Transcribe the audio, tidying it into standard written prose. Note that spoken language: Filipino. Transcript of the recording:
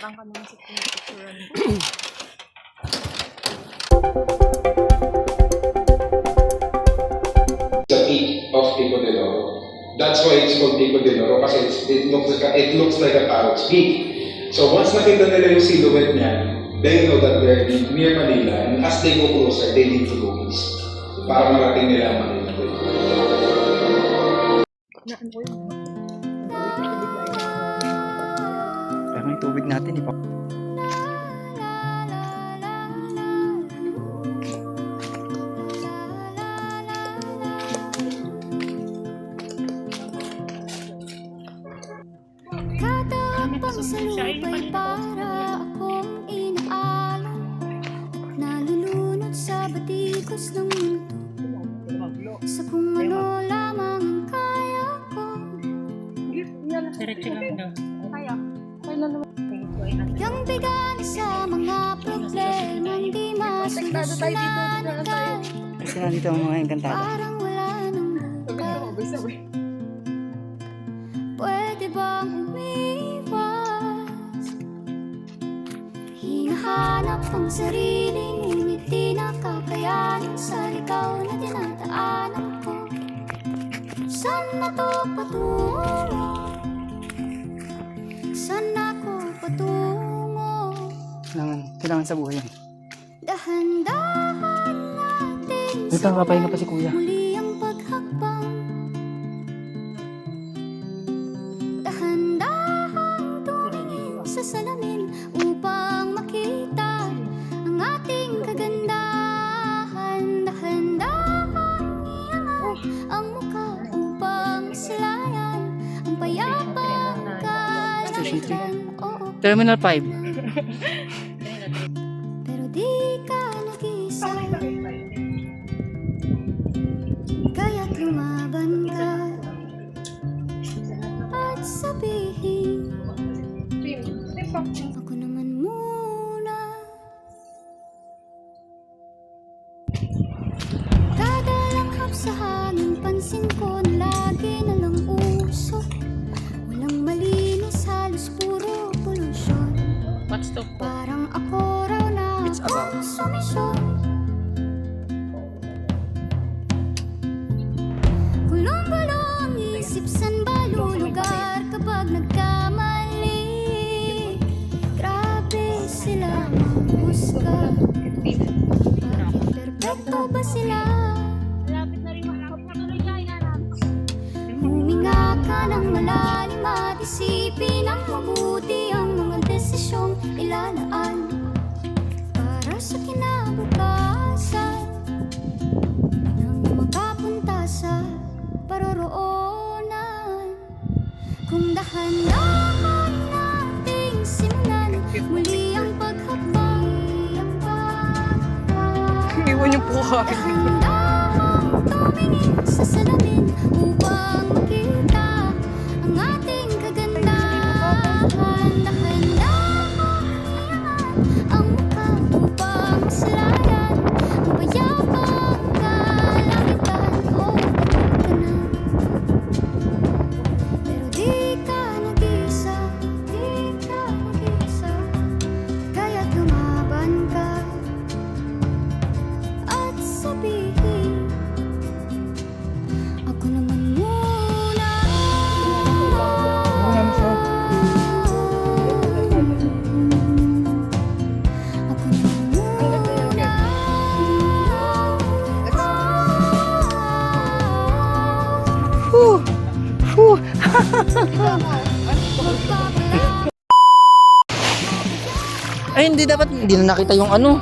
Parang kami sa picturean. The peak of Pico de Loro. That's why it's called Pico de Loro kasi it looks like a parrot's beak. So once nakita nila yung silhouette niya, they know that they're near Manila, and as they go closer, they need to go east para marating nila ang Manila. Pero may tubig natin, ipa. Katapang sa lupa'y para akong inaalon at nalulunod sa batikos ng mundo sa kung ano lamang ang kaya ko. Diretso lang daw. Kaya. Yang bigan sa mga problemang di masolusyonan agad. Kasi nandito ang mga engkantada. Parang wala nang bukas. Pwede bang umiwas? Hinahanap ang sarili, ngunit di nakakayanan sa ligaw na dinadaanan ko. Saan na to patungo? Saan ako patungo? Kailangan sa buhay yan. Dahan-dahan natin Ito, kapahinga pa si kuya. muli ang paghakbang. Dahan-dahan tumingin sa salamin upang makita ang ating kagandahan. Dahan-dahan iangat ang mukha upang maslayan ang payapang kalamitan. Oo, Terminal 5. pero di ka nag-isa, kaya't lumaban ka at sabihin, ako naman muna. Kada langhap sa hangin, pansin ko na lagi na lang usok. Walang malinis, halos puro polusyon. What's the Parang ako raw na konsumisyon. Gulong-gulo ang isip, san ba lulugar kapag nagkamali? Grabe sila manghusga. Perpekto ba sila? Huminga ka ng malalim at isipin ang mabuti ang mga desisyong ilalaan para sa kinabukasan nang makapunta sa paroroonan. Kung dahan-dahan nating simulan muli ang paghakbang, Iwan yung puha. dahan-dahan tumingin sa salamin upang makita ang ating kagandahan. Dahan-dahan iangat ang mukha upang maslayan ang payapang kalamitan. Oh, pagod ka na, pero di ka nag-isa, di ka nag-isa. Kaya't lumaban ka at sabihin, ako naman muna. Ako naman muna. Ay, hindi dapat. Hindi na nakita yung ano.